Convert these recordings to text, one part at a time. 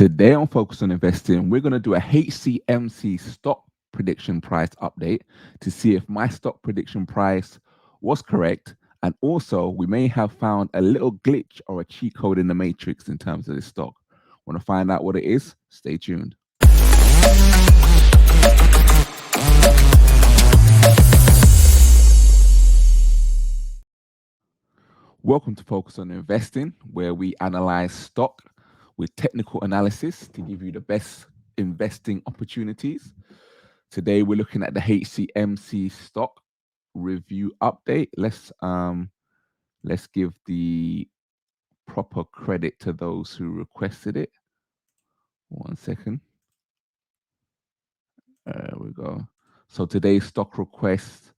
Today on Focus on Investing, we're going to do a HCMC stock prediction price update to see if my stock prediction price was correct. And also, we may have found a little glitch or a cheat code in the matrix in terms of this stock. Want to find out what it is? Stay tuned. Welcome to Focus on Investing, where we analyze stock with technical analysis to give you the best investing opportunities. Today we're looking at the HCMC stock review update. Let's give the proper credit to those who requested it. 1 second. There we go. So today's stock request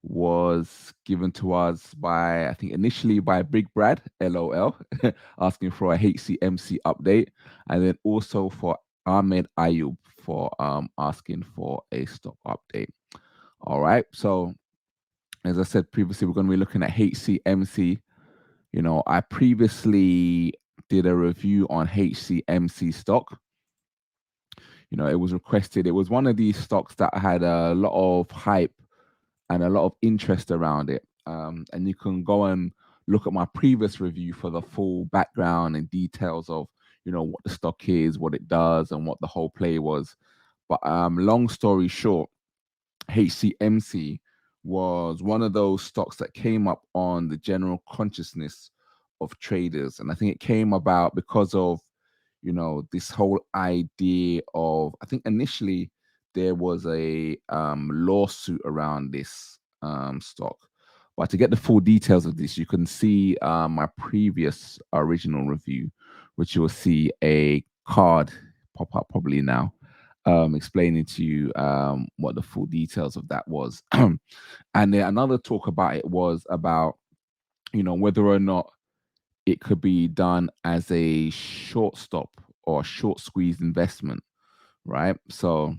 was given to us by, I think initially by Big Brad, LOL, asking for a HCMC update, and then also for Ahmed Ayub for asking for a stock update. All right. So as I said previously, we're going to be looking at HCMC. You know, I previously did a review on HCMC stock. You know, it was requested. It was one of these stocks that had a lot of hype and a lot of interest around it. And you can go and look at my previous review for the full background and details of, you know, what the stock is, what it does, and what the whole play was. But long story short, HCMC was one of those stocks that came up on the general consciousness of traders. And I think it came about because of, you know, this whole idea of, I think initially there was a lawsuit around this stock. But to get the full details of this, you can see my previous original review, which you will see a card pop up probably now, explaining to you what the full details of that was. And then another talk about it was about, you know, whether or not it could be done as a short stop or short squeeze investment, right? So,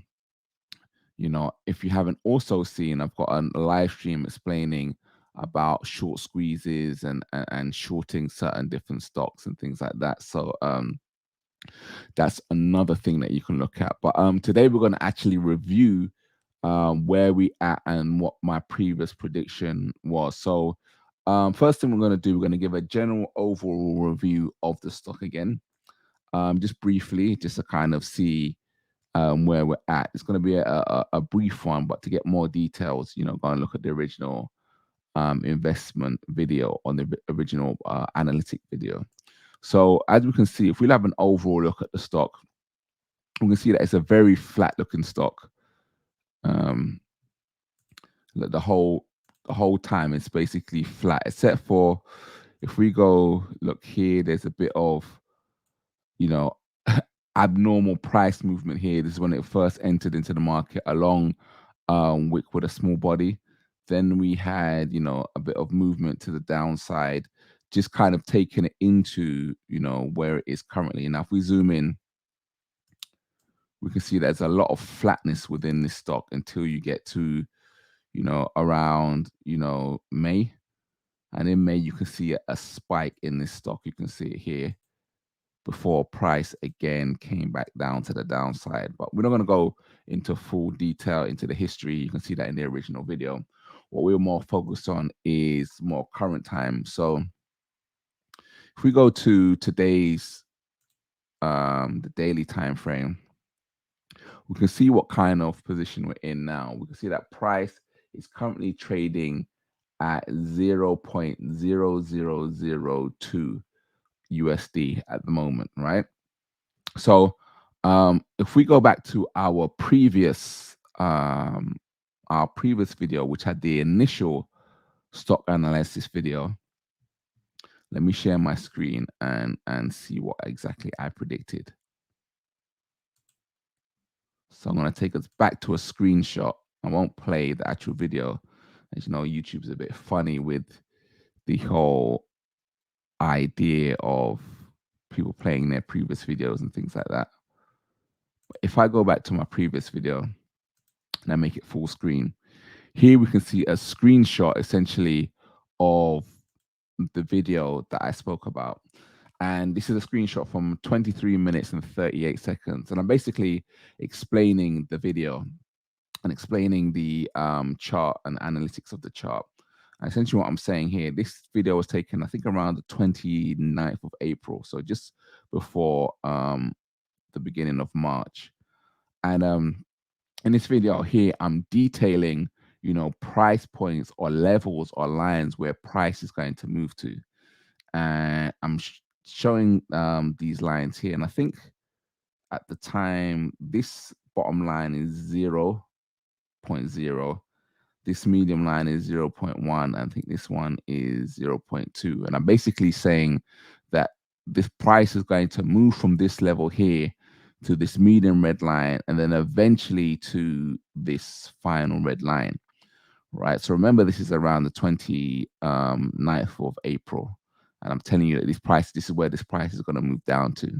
you know, if you haven't also seen, I've got a live stream explaining about short squeezes and shorting certain different stocks and things like that. So that's another thing that you can look at. But today we're going to actually review where we at and what my previous prediction was. So first thing we're going to do, we're going to give a general overall review of the stock again, just briefly, just to kind of see where we're at. It's going to be a brief one, but to get more details, you know, go and look at the original investment video on the original analytic video. So as we can see, if we have an overall look at the stock, we can see that it's a very flat looking stock. The whole time it's basically flat, except for if we go look here, there's a bit of, you know, abnormal price movement here. This is when it first entered into the market along wick with a small body. Then we had, you know, a bit of movement to the downside, just kind of taking it into, you know, where it is currently. Now, if we zoom in, we can see there's a lot of flatness within this stock until you get to, you know, around, you know, May. And in May, you can see a spike in this stock. You can see it here before price again came back down to the downside. But we're not going to go into full detail into the history. You can see that in the original video. What we're more focused on is more current time. So if we go to today's the daily time frame, we can see what kind of position we're in now. We can see that price is currently trading at 0.0002 USD at the moment, right? So if we go back to our previous video, which had the initial stock analysis video, let me share my screen and see what exactly I predicted. So I'm going to take us back to a screenshot. I won't play the actual video. As you know, YouTube's a bit funny with the whole idea of people playing their previous videos and things like that. But if I go back to my previous video and I make it full screen, here we can see a screenshot essentially of the video that I spoke about. And this is a screenshot from 23 minutes and 38 seconds. And I'm basically explaining the video and explaining the chart and analytics of the chart. And essentially what I'm saying here, this video was taken, I think, around the 29th of April. So just before the beginning of March. And in this video here, I'm detailing, price points or levels or lines where price is going to move to. And I'm showing these lines here. And I think at the time, this bottom line is 0.0. This medium line is 0.1. I think this one is 0.2. And I'm basically saying that this price is going to move from this level here to this medium red line and then eventually to this final red line, right? So remember, this is around the 29th of April. And I'm telling you that this is where this price is going to move down to.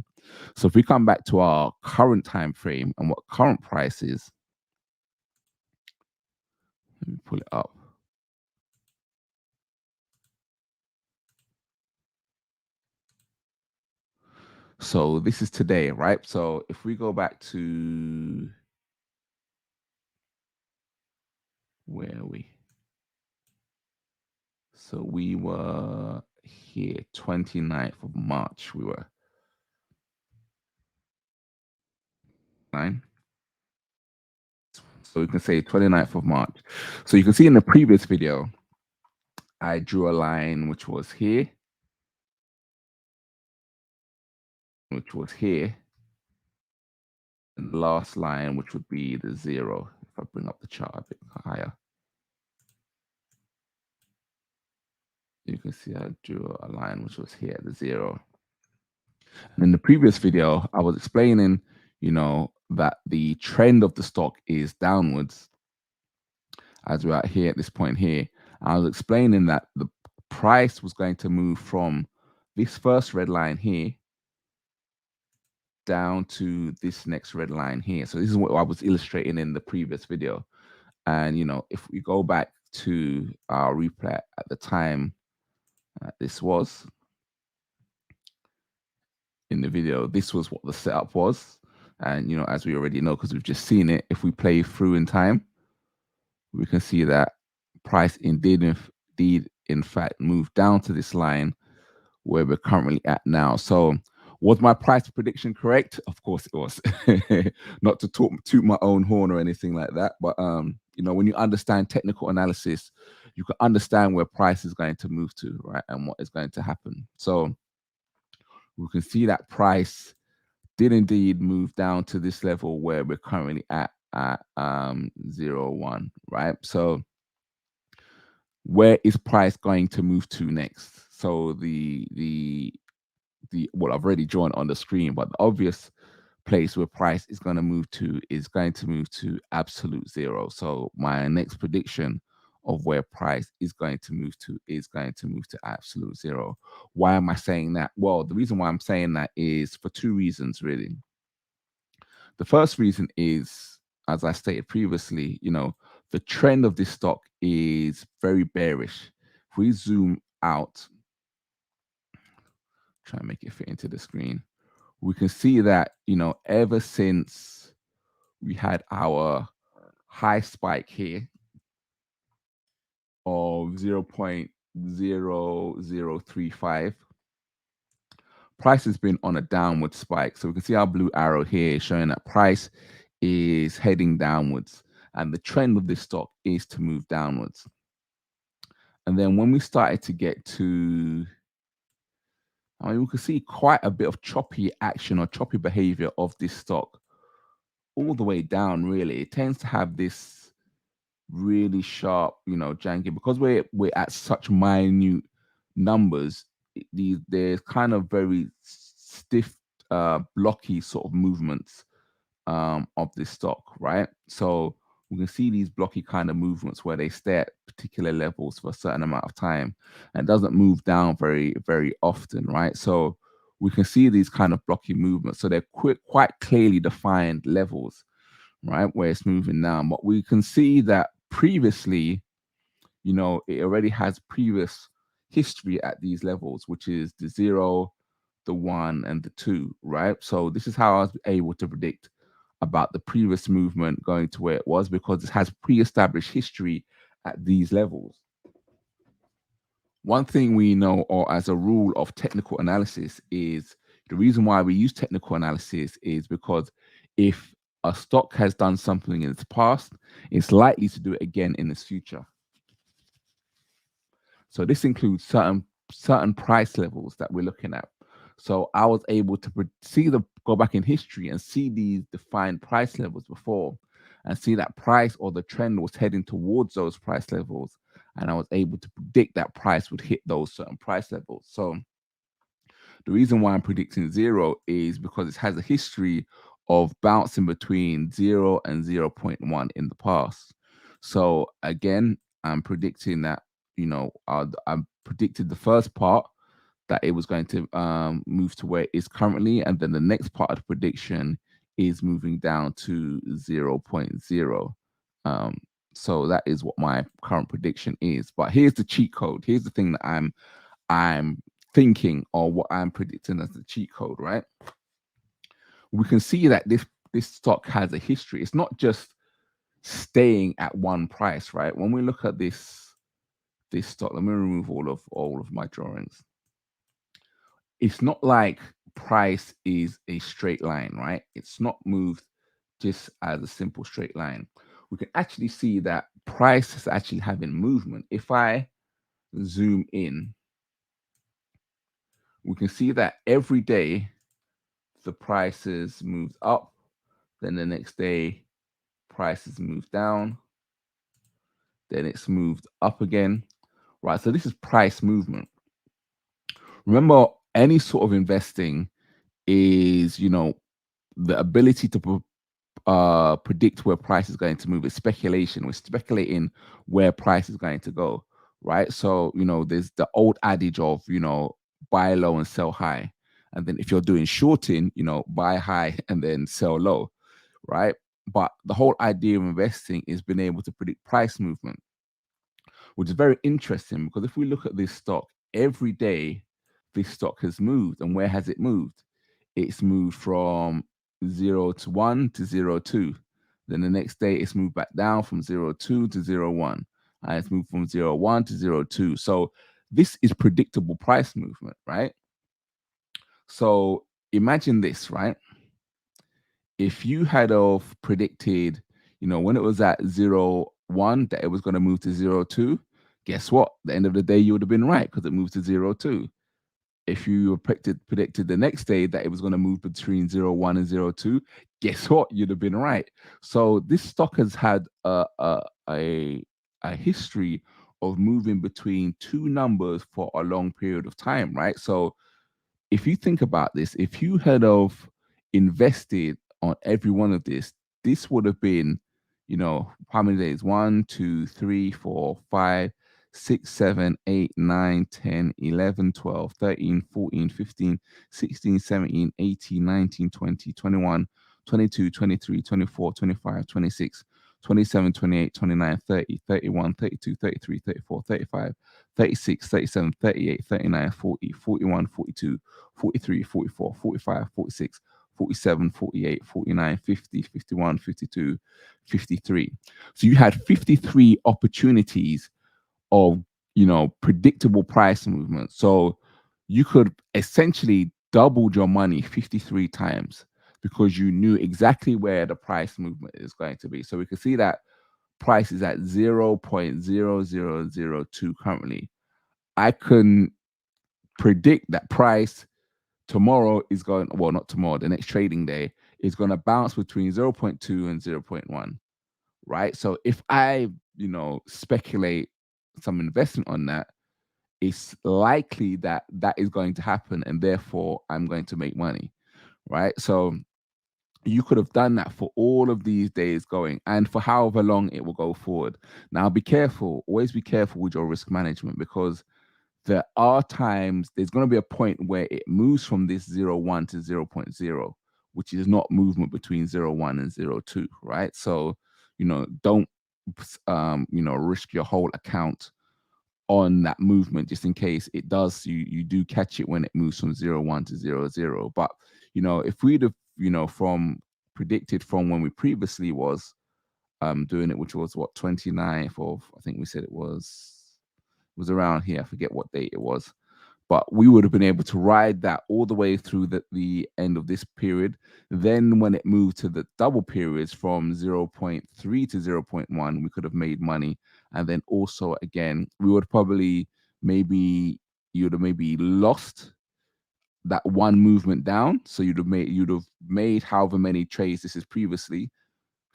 So if we come back to our current time frame and what current price is, let me pull it up. So this is today, right? So if we go back to, where are we? So we were here, 29th of March, we were 9. So we can say 29th of March. So you can see in the previous video, I drew a line which was here, which was here, and the last line, which would be the 0. If I bring up the chart a bit higher, you can see I drew a line which was here at the 0. And in the previous video, I was explaining, that the trend of the stock is downwards as we're at here at this point here. I was explaining that the price was going to move from this first red line here down to this next red line here. So this is what I was illustrating in the previous video. And, if we go back to our replay at the time, this was in the video, this was what the setup was. And, as we already know, because we've just seen it, if we play through in time, we can see that price indeed, in fact, moved down to this line where we're currently at now. So was my price prediction correct? Of course it was. Not to toot my own horn or anything like that. But, when you understand technical analysis, you can understand where price is going to move to, right? And what is going to happen. So we can see that price did indeed move down to this level where we're currently at 0.1, right? So where is price going to move to next? So the what I've already drawn on the screen, but the obvious place where price is going to move to is going to move to absolute 0. So my next prediction of where price is going to move to is going to move to absolute 0. Why am I saying that? Well, the reason why I'm saying that is for 2 reasons, really. The first reason is, as I stated previously, the trend of this stock is very bearish. If we zoom out, try and make it fit into the screen, we can see that, ever since we had our high spike here of 0.0035, price has been on a downward spike. So we can see our blue arrow here showing that price is heading downwards. And the trend of this stock is to move downwards. And then when we started to get to, we could see quite a bit of choppy action or choppy behavior of this stock all the way down, really. It tends to have this really sharp, janky, because we're at such minute numbers. There's kind of very stiff, blocky sort of movements of this stock, right? So we can see these blocky kind of movements where they stay at particular levels for a certain amount of time and it doesn't move down very, very often, right? So we can see these kind of blocky movements. So they're quite clearly defined levels, right, where it's moving down. But we can see that previously, it already has previous history at these levels, which is the 0, the 1 and the 2, right? So this is how I was able to predict about the previous movement going to where it was, because it has pre-established history at these levels. One thing we know, or as a rule of technical analysis, is the reason why we use technical analysis is because if a stock has done something in its past, it's likely to do it again in its future. So this includes certain price levels that we're looking at. So I was able to go back in history and see these defined price levels before, and see that price or the trend was heading towards those price levels, and I was able to predict that price would hit those certain price levels. So the reason why I'm predicting zero is because it has a history of bouncing between 0 and 0.1 in the past. So again, I'm predicting that, I predicted the first part that it was going to move to where it is currently, and then the next part of the prediction is moving down to 0.0. So that is what my current prediction is. But here's the cheat code. Here's the thing that I'm thinking, or what I'm predicting as the cheat code, right? We can see that this stock has a history. It's not just staying at one price, right? When we look at this stock, let me remove all of my drawings. It's not like price is a straight line, right? It's not moved just as a simple straight line. We can actually see that price is actually having movement. If I zoom in, we can see that every day the prices moved up, then the next day prices moved down, then it's moved up again, right? So this is price movement. Remember, any sort of investing is, the ability to predict where price is going to move. It's speculation. We're speculating where price is going to go, right? So, there's the old adage of, buy low and sell high. And then if you're doing shorting, buy high and then sell low, right? But the whole idea of investing is being able to predict price movement, which is very interesting, because if we look at this stock, every day this stock has moved. And where has it moved? It's moved from 0 to 1 to 0 2. Then the next day it's moved back down from 0 2 to 0 1. And it's moved from 0 1 to 0 2. So this is predictable price movement, right? So imagine this, right? If you had of predicted, when it was at 0 1 that it was going to move to 0 2, guess what? At the end of the day, you would have been right, because it moved to 0 2. If you predicted the next day that it was going to move between 0 1 and 0 2, guess what? You'd have been right. So this stock has had a history of moving between two numbers for a long period of time, right? So if you think about this, if you had of invested on every one of this would have been, how many days? 1, 2, 3, 4, 5, 6, 7, 8, 9, 10, 11, 12, 13, 14, 15, 16, 17, 18, 19, 20, 21, 22, 23, 24, 25, 26, 27, 28, 29, 30, 31, 32, 33, 34, 35, 36, 37, 38, 39, 40, 41, 42, 43, 44, 45, 46, 47, 48, 49, 50, 51, 52, 53. So you had 53 opportunities of, predictable price movement. So you could essentially doubled your money 53 times, because you knew exactly where the price movement is going to be. So we can see that price is at 0.0002 currently. I can predict that price tomorrow is going, well, not tomorrow, the next trading day is going to bounce between 0.2 and 0.1, right? So if I, speculate some investment on that, it's likely that that is going to happen, and therefore I'm going to make money, right? So you could have done that for all of these days going, and for however long it will go forward. Now, be careful, always be careful with your risk management, because there are times there's going to be a point where it moves from this 0 1 to 0.0, which is not movement between 0 1 and 0 2, right? So, don't risk your whole account on that movement, just in case it does, you do catch it when it moves from 0 1 to 0 0. But if we'd have from predicted from when we previously was doing it, which was what, 29th of, I think we said it was around here, I forget what date it was, but we would have been able to ride that all the way through the end of this period. Then when it moved to the double periods from 0.3 to 0.1, we could have made money. And then also, again, we would probably maybe you'd have maybe lost that one movement down. So you'd have made however many trades this is previously,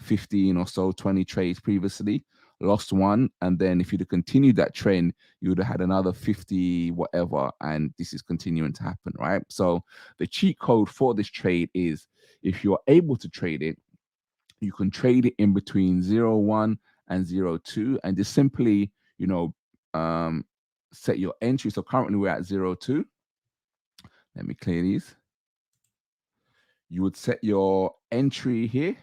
15 or so, 20 trades previously, lost one. And then if you'd have continued that trend, you would have had another 50, whatever. And this is continuing to happen, right? So the cheat code for this trade is, if you're able to trade it, you can trade it in between 0 1 and 0 2, and just simply, set your entry. So currently we're at 0 2. Let me clear these. You would set your entry here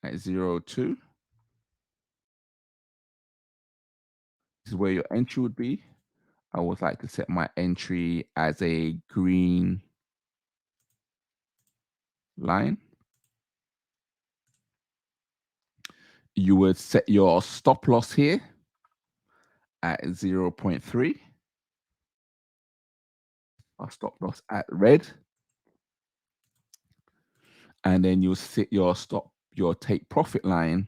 at 0 2. This is where your entry would be. I would like to set my entry as a green line. You would set your stop loss here at 0.3. Our stop loss at red. And then you'll set your take profit line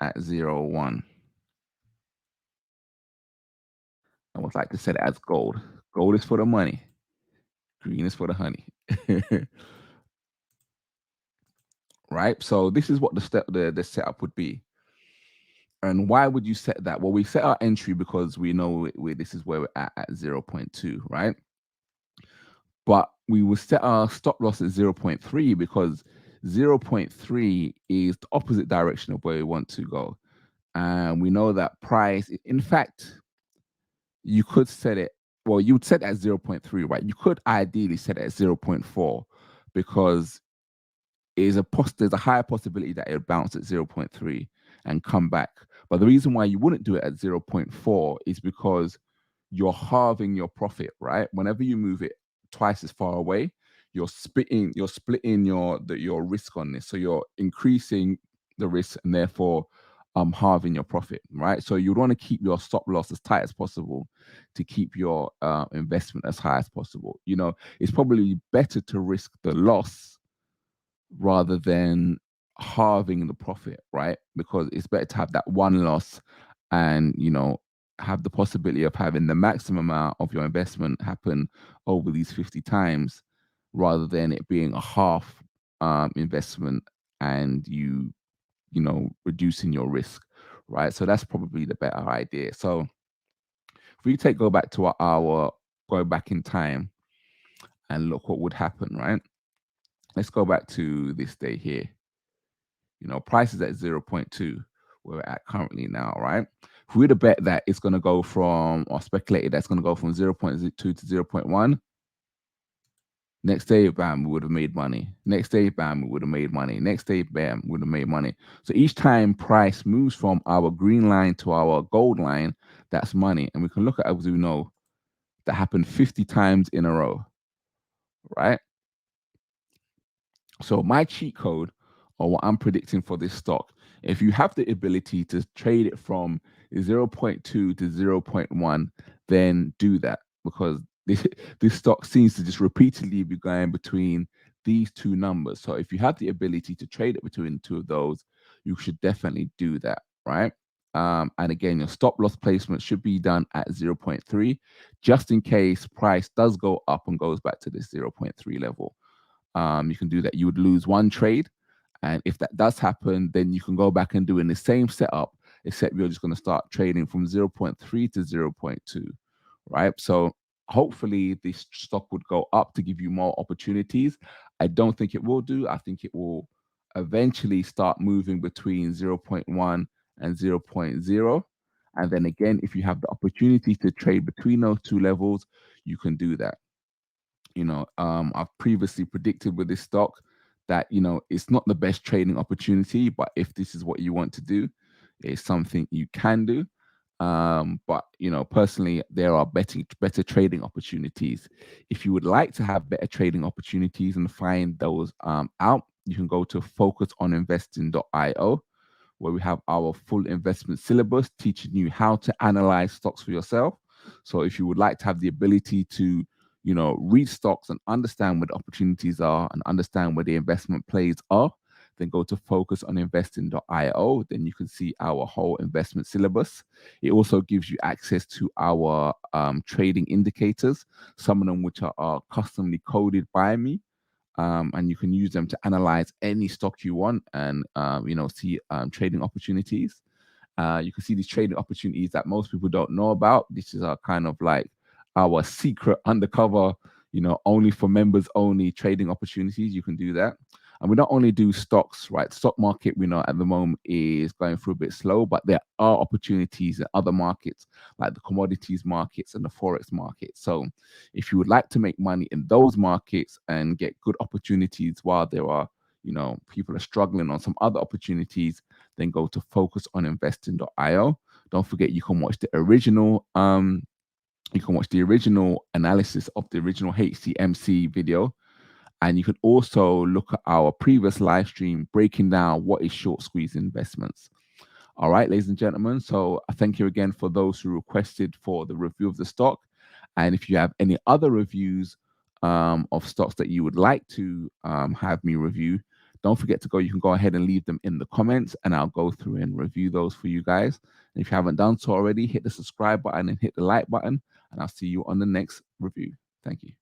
at 0 1. I would like to set it as gold. Gold is for the money. Green is for the honey. Right? So this is what the setup would be. And why would you set that? Well, we set our entry because we know this is where we're at 0.2, right? But we will set our stop loss at 0.3 because 0.3 is the opposite direction of where we want to go. And we know that price, in fact, you could set it, well, you would set it at 0.3, right? You could ideally set it at 0.4 because there's a higher possibility that it'll bounce at 0.3 and come back. But the reason why you wouldn't do it at 0.4 is because you're halving your profit, right? Whenever you move it twice as far away, you're splitting your risk on this. So you're increasing the risk and therefore halving your profit, right? So you'd want to keep your stop loss as tight as possible to keep your investment as high as possible. It's probably better to risk the loss rather than halving the profit, right? Because it's better to have that one loss and, have the possibility of having the maximum amount of your investment happen over these 50 times rather than it being a half investment and reducing your risk, right? So that's probably the better idea. So if we go back to go back in time and look what would happen, right? Let's go back to this day here. Price is at 0.2, where we're at currently now, right? If we'd have bet that it's going to go from, or speculated that's going to go from 0.2 to 0.1, next day, bam, we would have made money. Next day, bam, we would have made money. Next day, bam, we would have made money. So each time price moves from our green line to our gold line, that's money. And we can look at, as we know, that happened 50 times in a row, right? So my cheat code, or what I'm predicting for this stock, if you have the ability to trade it from 0.2 to 0.1, then do that, because this stock seems to just repeatedly be going between these two numbers. So if you have the ability to trade it between the two of those, you should definitely do that, right? And again, your stop loss placement should be done at 0.3, just in case price does go up and goes back to this 0.3 level. You can do that. You would lose one trade. And if that does happen, then you can go back and do in the same setup, except you're just going to start trading from 0.3 to 0.2, right? So hopefully this stock would go up to give you more opportunities. I don't think it will do. I think it will eventually start moving between 0.1 and 0.0. And then again, if you have the opportunity to trade between those two levels, you can do that. I've previously predicted with this stock that, it's not the best trading opportunity, but if this is what you want to do, It's something you can do. But personally, there are better trading opportunities. If you would like to have better trading opportunities and find those out, you can go to focusoninvesting.io, where we have our full investment syllabus teaching you how to analyze stocks for yourself. So if you would like to have the ability to, read stocks and understand where the opportunities are and understand where the investment plays are, then go to focusoninvesting.io. Then you can see our whole investment syllabus. It also gives you access to our trading indicators, some of them which are customly coded by me. And you can use them to analyze any stock you want and see trading opportunities. You can see these trading opportunities that most people don't know about. This is our kind of like our secret undercover, only for members only trading opportunities. You can do that. And we not only do stocks, right? Stock market, we know at the moment is going through a bit slow, but there are opportunities in other markets like the commodities markets and the forex market. So if you would like to make money in those markets and get good opportunities while there are, people are struggling on some other opportunities, then go to focusoninvesting.io. Don't forget you can watch the original analysis of the original HCMC video. And you can also look at our previous live stream breaking down what is short squeeze investments. All right, ladies and gentlemen. So thank you again for those who requested for the review of the stock. And if you have any other reviews of stocks that you would like to have me review, don't forget to you can go ahead and leave them in the comments and I'll go through and review those for you guys. And if you haven't done so already, hit the subscribe button and hit the like button, and I'll see you on the next review. Thank you.